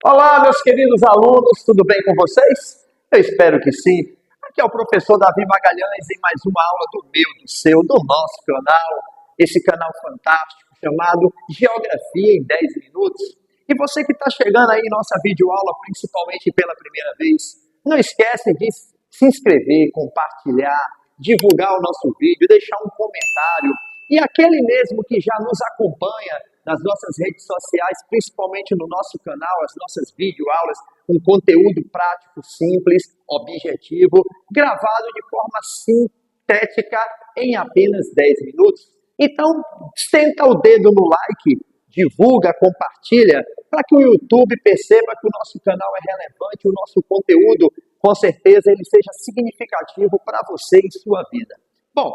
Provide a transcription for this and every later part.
Olá, meus queridos alunos, tudo bem com vocês? Eu espero que sim. Aqui é o professor Davi Magalhães em mais uma aula do meu, do seu, do nosso canal, esse canal fantástico chamado Geografia em 10 Minutos. E você que está chegando aí em nossa videoaula, principalmente pela primeira vez, não esquece de se inscrever, compartilhar, divulgar o nosso vídeo, deixar um comentário. E aquele mesmo que já nos acompanha nas nossas redes sociais, principalmente no nosso canal, as nossas videoaulas, um conteúdo prático, simples, objetivo, gravado de forma sintética em apenas 10 minutos. Então, senta o dedo no like, divulga, compartilha, para que o YouTube perceba que o nosso canal é relevante, o nosso conteúdo, com certeza, ele seja significativo para você e sua vida. Bom,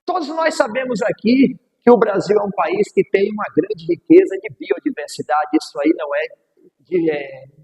todos nós sabemos aqui que o Brasil é um país que tem uma grande riqueza de biodiversidade. Isso aí não é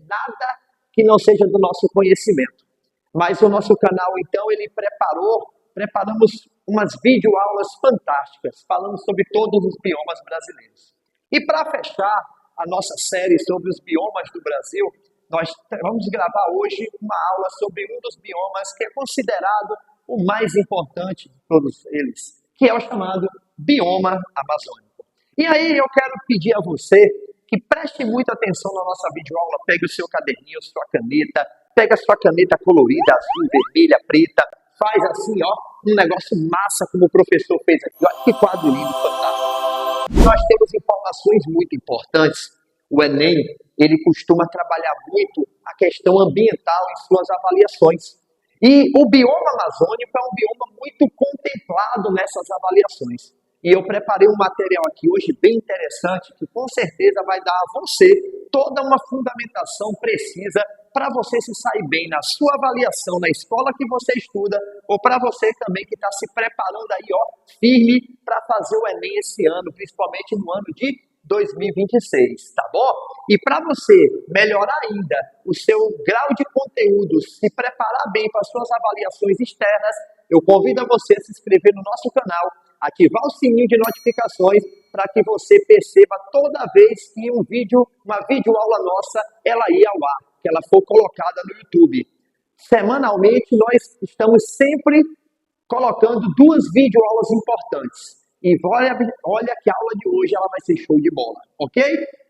nada que não seja do nosso conhecimento. Mas o nosso canal, então, ele preparamos umas videoaulas fantásticas, falando sobre todos os biomas brasileiros. E para fechar a nossa série sobre os biomas do Brasil, nós vamos gravar hoje uma aula sobre um dos biomas que é considerado o mais importante de todos eles, que é o chamado bioma amazônico. E aí eu quero pedir a você que preste muita atenção na nossa videoaula, pegue o seu caderninho, sua caneta, pega a sua caneta colorida, azul, vermelha, preta, faz assim, ó, um negócio massa como o professor fez aqui, ó, que quadro lindo, fantástico. Nós temos informações muito importantes. O Enem, ele costuma trabalhar muito a questão ambiental em suas avaliações. E o bioma amazônico é um bioma muito contemplado nessas avaliações. E eu preparei um material aqui hoje bem interessante que com certeza vai dar a você toda uma fundamentação precisa para você se sair bem na sua avaliação na escola que você estuda ou para você também que está se preparando aí, ó, firme para fazer o Enem esse ano, principalmente no ano de 2026, tá bom? E para você melhorar ainda o seu grau de conteúdo, se preparar bem para as suas avaliações externas, eu convido a você a se inscrever no nosso canal, ativar o sininho de notificações para que você perceba toda vez que uma videoaula nossa, ela ir ao ar, que ela for colocada no YouTube. Semanalmente, nós estamos sempre colocando 2 videoaulas importantes. E olha que a aula de hoje ela vai ser show de bola, ok?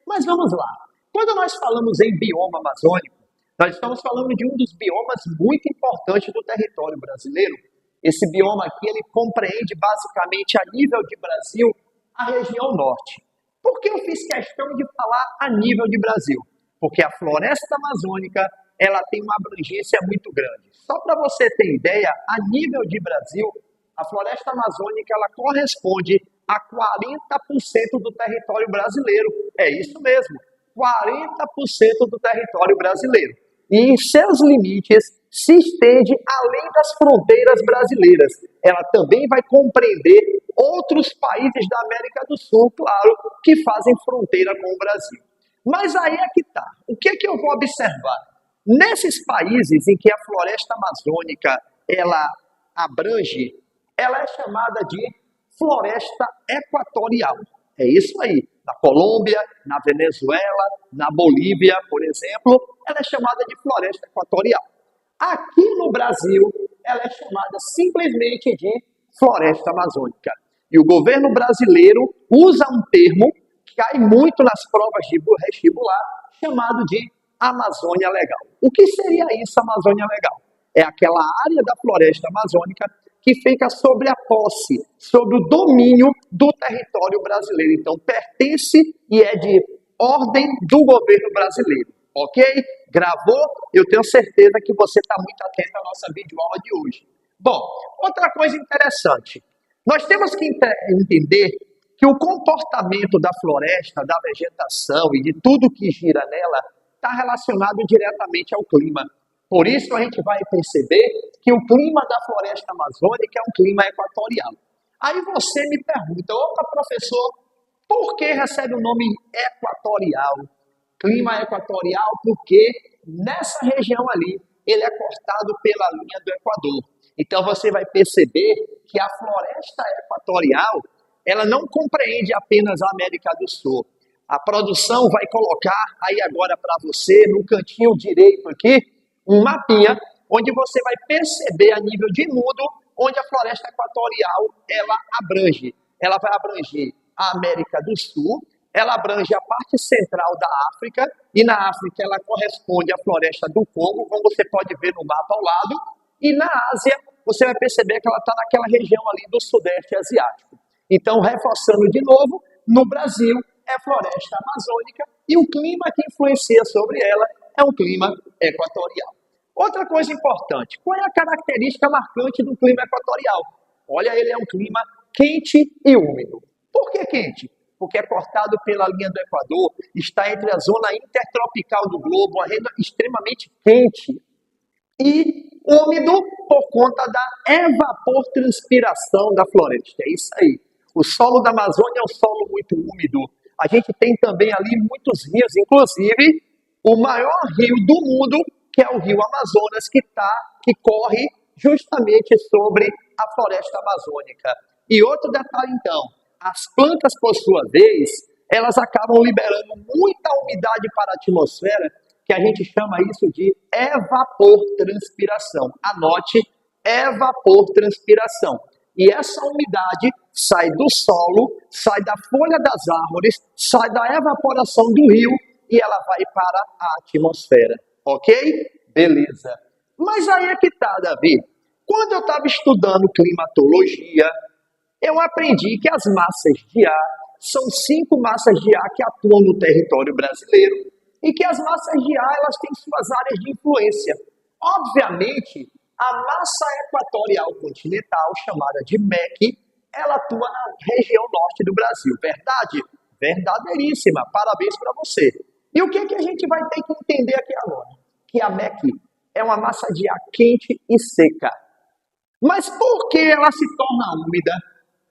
Mas vamos lá. Quando nós falamos em bioma amazônico, nós estamos falando de um dos biomas muito importantes do território brasileiro. Esse bioma aqui, ele compreende basicamente a nível de Brasil a região norte. Por que eu fiz questão de falar a nível de Brasil? Porque a floresta amazônica, ela tem uma abrangência muito grande. Só para você ter ideia, a nível de Brasil, a floresta amazônica ela corresponde a 40% do território brasileiro. É isso mesmo, 40% do território brasileiro. E em seus limites se estende além das fronteiras brasileiras. Ela também vai compreender outros países da América do Sul, claro, que fazem fronteira com o Brasil. Mas aí é que está. O que é que eu vou observar? Nesses países em que a floresta amazônica ela abrange, ela é chamada de floresta equatorial. É isso aí. Na Colômbia, na Venezuela, na Bolívia, por exemplo, ela é chamada de floresta equatorial. Aqui no Brasil, ela é chamada simplesmente de floresta amazônica. E o governo brasileiro usa um termo que cai muito nas provas de vestibular, chamado de Amazônia Legal. O que seria isso, Amazônia Legal? É aquela área da floresta amazônica que fica sobre a posse, sobre o domínio do território brasileiro. Então, pertence e é de ordem do governo brasileiro. Ok? Gravou? Eu tenho certeza que você está muito atento à nossa videoaula de hoje. Bom, outra coisa interessante. Nós temos que entender que o comportamento da floresta, da vegetação e de tudo que gira nela está relacionado diretamente ao clima. Por isso a gente vai perceber que o clima da floresta amazônica é um clima equatorial. Aí você me pergunta, opa, professor, por que recebe o nome equatorial? Clima equatorial porque nessa região ali ele é cortado pela linha do Equador. Então você vai perceber que a floresta equatorial ela não compreende apenas a América do Sul. A produção vai colocar aí agora para você, no cantinho direito aqui, um mapinha, onde você vai perceber a nível de mundo, onde a floresta equatorial ela abrange. Ela vai abranger a América do Sul, ela abrange a parte central da África, e na África ela corresponde à floresta do Congo, como você pode ver no mapa ao lado, e na Ásia você vai perceber que ela está naquela região ali do Sudeste Asiático. Então, reforçando de novo, no Brasil é floresta amazônica e o clima que influencia sobre ela é um clima equatorial. Outra coisa importante, qual é a característica marcante do clima equatorial? Olha, ele é um clima quente e úmido. Por que quente? Porque é cortado pela linha do Equador, está entre a zona intertropical do globo, uma rede extremamente quente e úmido por conta da evapotranspiração da floresta. É isso aí. O solo da Amazônia é um solo muito úmido. A gente tem também ali muitos rios, inclusive o maior rio do mundo, que é o rio Amazonas, que corre justamente sobre a floresta amazônica. E outro detalhe, então, as plantas, por sua vez, elas acabam liberando muita umidade para a atmosfera, que a gente chama isso de evapotranspiração. Anote, evapotranspiração. E essa umidade sai do solo, sai da folha das árvores, sai da evaporação do rio e ela vai para a atmosfera. Ok? Beleza. Mas aí é que tá, Davi. Quando eu estava estudando climatologia, eu aprendi que as massas de ar são 5 massas de ar que atuam no território brasileiro e que as massas de ar elas têm suas áreas de influência. Obviamente, a massa equatorial continental, chamada de MEC, ela atua na região norte do Brasil. Verdade? Verdadeiríssima. Parabéns para você. E o que a gente vai ter que entender aqui agora? Que a MEC é uma massa de ar quente e seca. Mas por que ela se torna úmida?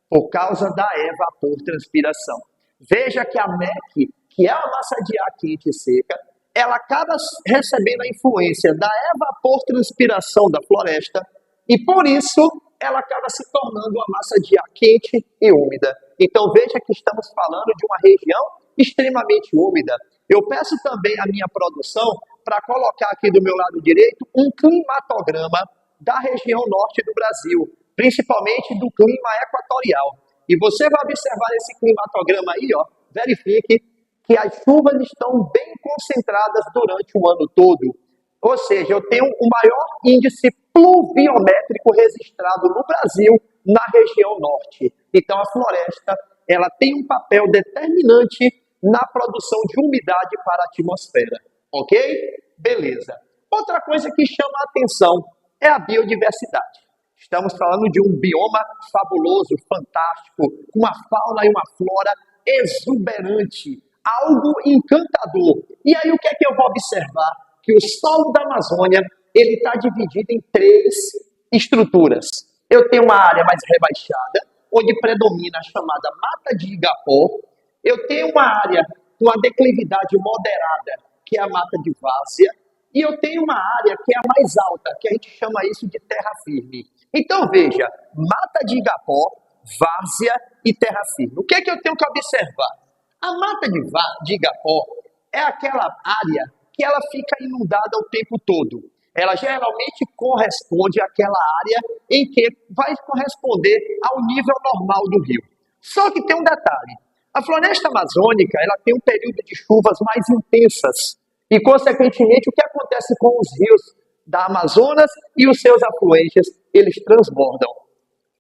Por causa da evapotranspiração. Veja que a MEC, que é uma massa de ar quente e seca, ela acaba recebendo a influência da evapotranspiração da floresta e, por isso, ela acaba se tornando uma massa de ar quente e úmida. Então, veja que estamos falando de uma região extremamente úmida. Eu peço também à minha produção para colocar aqui do meu lado direito um climatograma da região norte do Brasil, principalmente do clima equatorial. E você vai observar esse climatograma aí, ó, verifique que as chuvas estão bem concentradas durante o ano todo. Ou seja, eu tenho o maior índice pluviométrico registrado no Brasil na região norte. Então, a floresta ela tem um papel determinante na produção de umidade para a atmosfera. Ok? Beleza. Outra coisa que chama a atenção é a biodiversidade. Estamos falando de um bioma fabuloso, fantástico, com uma fauna e uma flora exuberante, algo encantador. E aí o que é que eu vou observar? Que o solo da Amazônia ele está dividido em 3 estruturas. Eu tenho uma área mais rebaixada, onde predomina a chamada mata de igapó. Eu tenho uma área com a declividade moderada, que é a mata de várzea. E eu tenho uma área que é a mais alta, que a gente chama isso de terra firme. Então, veja, mata de igapó, várzea e terra firme. O que é que eu tenho que observar? A mata de igapó é aquela área que ela fica inundada o tempo todo. Ela geralmente corresponde àquela área em que vai corresponder ao nível normal do rio. Só que tem um detalhe. A floresta amazônica ela tem um período de chuvas mais intensas. E, consequentemente, o que acontece com os rios da Amazonas e os seus afluentes, eles transbordam.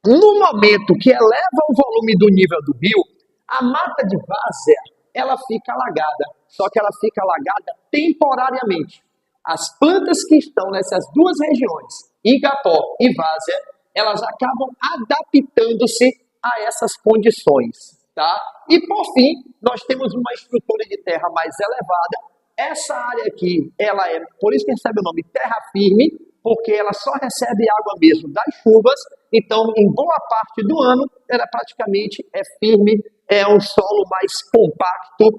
No momento que eleva o volume do nível do rio, a mata de várzea, ela fica alagada, só que ela fica alagada temporariamente. As plantas que estão nessas 2 regiões, igapó e várzea, elas acabam adaptando-se a essas condições, tá? E, por fim, nós temos uma estrutura de terra mais elevada. Essa área aqui, ela é, por isso que recebe o nome terra firme, porque ela só recebe água mesmo das chuvas, então em boa parte do ano ela praticamente é firme, é um solo mais compacto,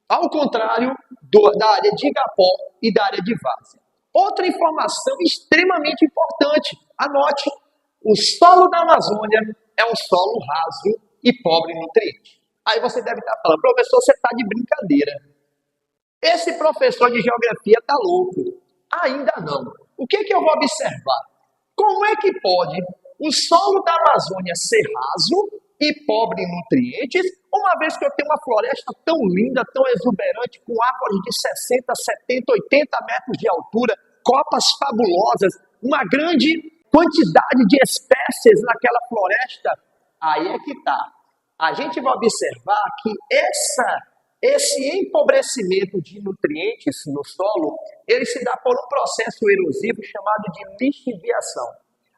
ao contrário da área de igapó e da área de várzea. Outra informação extremamente importante, anote, o solo da Amazônia é um solo raso e pobre em nutrientes. Aí você deve estar falando, professor, você está de brincadeira. Esse professor de geografia está louco. Ainda não. O que, que eu vou observar? Como é que pode o solo da Amazônia ser raso e pobre em nutrientes, uma vez que eu tenho uma floresta tão linda, tão exuberante, com árvores de 60, 70, 80 metros de altura, copas fabulosas, uma grande quantidade de espécies naquela floresta? Aí é que está. A gente vai observar que esse empobrecimento de nutrientes no solo, ele se dá por um processo erosivo chamado de lixiviação.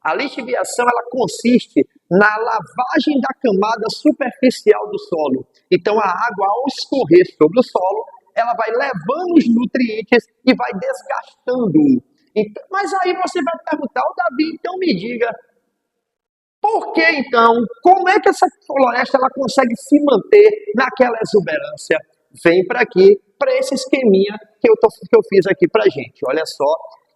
A lixiviação, ela consiste na lavagem da camada superficial do solo. Então, a água, ao escorrer sobre o solo, ela vai levando os nutrientes e vai desgastando-o. Então, mas aí você vai perguntar, Davi, então me diga, por que então, como é que essa floresta ela consegue se manter naquela exuberância? Vem para aqui, para esse esqueminha que eu fiz aqui para gente. Olha só,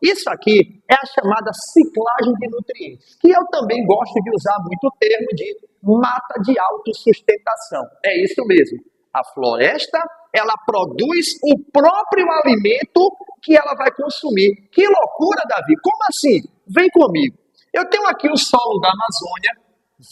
isso aqui é a chamada ciclagem de nutrientes, que eu também gosto de usar muito o termo de mata de autossustentação. É isso mesmo. A floresta, ela produz o próprio alimento que ela vai consumir. Que loucura, Davi! Como assim? Vem comigo. Eu tenho aqui o solo da Amazônia.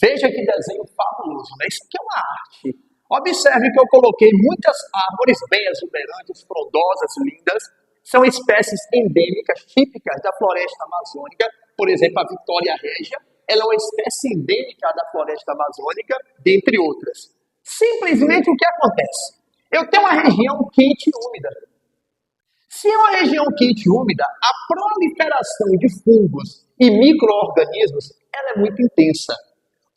Veja que desenho fabuloso, né? Isso aqui é uma arte. Observe que eu coloquei muitas árvores bem exuberantes, frondosas, lindas. São espécies endêmicas, típicas da floresta amazônica. Por exemplo, a Vitória régia. Ela é uma espécie endêmica da floresta amazônica, dentre outras. Simplesmente o que acontece? Eu tenho uma região quente e úmida. Se é uma região quente e úmida, a proliferação de fungos e micro-organismos ela é muito intensa.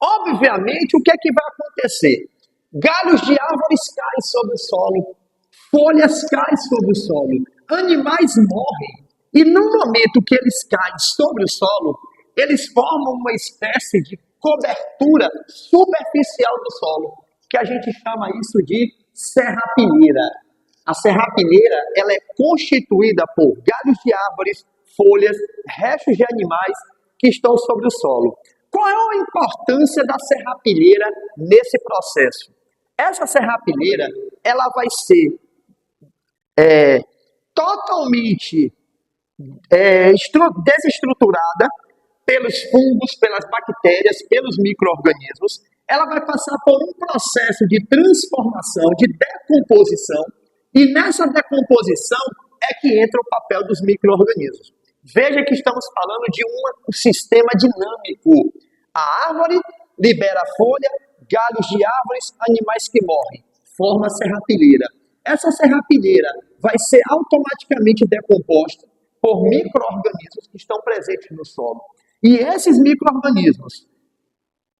Obviamente, o que é que vai acontecer? Galhos de árvores caem sobre o solo, folhas caem sobre o solo, animais morrem. E no momento que eles caem sobre o solo, eles formam uma espécie de cobertura superficial do solo, que a gente chama isso de serrapilheira. A serrapilheira ela é constituída por galhos de árvores, folhas, restos de animais que estão sobre o solo. Qual é a importância da serrapilheira nesse processo? Essa serrapilheira ela vai ser totalmente desestruturada pelos fungos, pelas bactérias, pelos micro-organismos. Ela vai passar por um processo de transformação, de decomposição, e nessa decomposição é que entra o papel dos micro-organismos. Veja que estamos falando de um sistema dinâmico. A árvore libera folha, galhos de árvores, animais que morrem. Forma a serrapilheira. Essa serrapilheira vai ser automaticamente decomposta por micro-organismos que estão presentes no solo. E esses micro-organismos,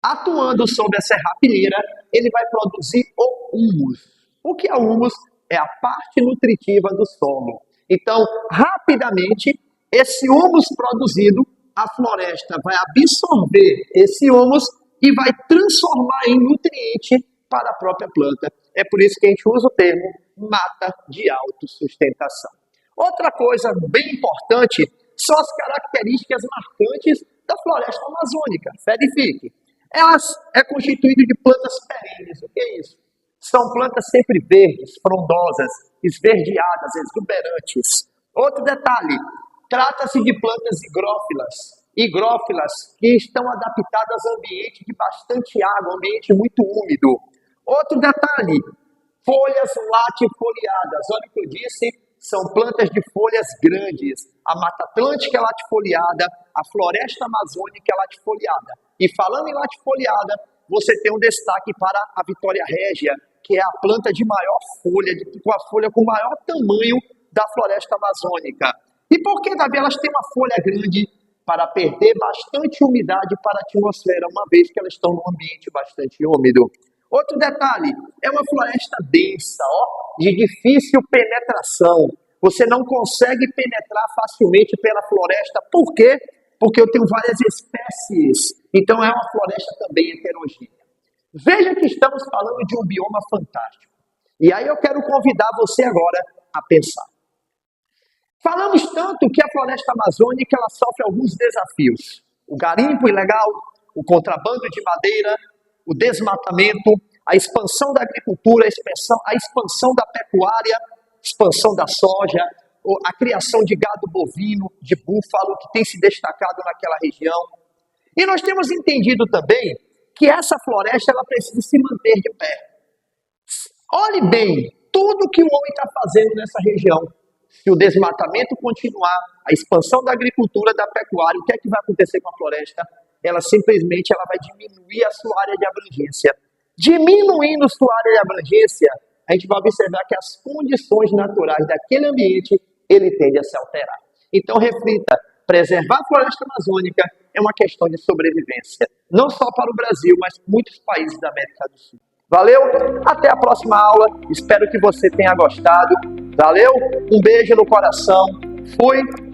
atuando sobre a serrapilheira, ele vai produzir o humus. O que é o humus? É a parte nutritiva do solo. Então, rapidamente, esse humus produzido, a floresta vai absorver esse humus e vai transformar em nutriente para a própria planta. É por isso que a gente usa o termo mata de autossustentação. Outra coisa bem importante são as características marcantes da floresta amazônica. Verifique. Ela é constituída de plantas perenes. O que é isso? São plantas sempre verdes, frondosas, esverdeadas, exuberantes. Outro detalhe, trata-se de plantas higrófilas que estão adaptadas a ambiente de bastante água, ambiente muito úmido. Outro detalhe, folhas latifoliadas. Olha o que eu disse, são plantas de folhas grandes. A Mata Atlântica é latifoliada, a Floresta Amazônica é latifoliada. E falando em latifoliada, você tem um destaque para a Vitória régia, que é a planta de maior folha, com a folha com maior tamanho da floresta amazônica. E por que, Davi, elas têm uma folha grande? Para perder bastante umidade para a atmosfera, uma vez que elas estão num ambiente bastante úmido. Outro detalhe, é uma floresta densa, de difícil penetração. Você não consegue penetrar facilmente pela floresta. Por quê? Porque eu tenho várias espécies. Então é uma floresta também heterogênea. Veja que estamos falando de um bioma fantástico. E aí eu quero convidar você agora a pensar. Falamos tanto que a floresta amazônica ela sofre alguns desafios. O garimpo ilegal, o contrabando de madeira, o desmatamento, a expansão da agricultura, a expansão da pecuária, expansão da soja, a criação de gado bovino, de búfalo, que tem se destacado naquela região. E nós temos entendido também que essa floresta ela precisa se manter de pé. Olhe bem tudo que o homem está fazendo nessa região. Se o desmatamento continuar, a expansão da agricultura, da pecuária, o que é que vai acontecer com a floresta? Ela simplesmente vai diminuir a sua área de abrangência. Diminuindo sua área de abrangência, a gente vai observar que as condições naturais daquele ambiente, ele tende a se alterar. Então, reflita, preservar a floresta amazônica é uma questão de sobrevivência, não só para o Brasil, mas muitos países da América do Sul. Valeu? Até a próxima aula, espero que você tenha gostado. Valeu? Um beijo no coração. Fui!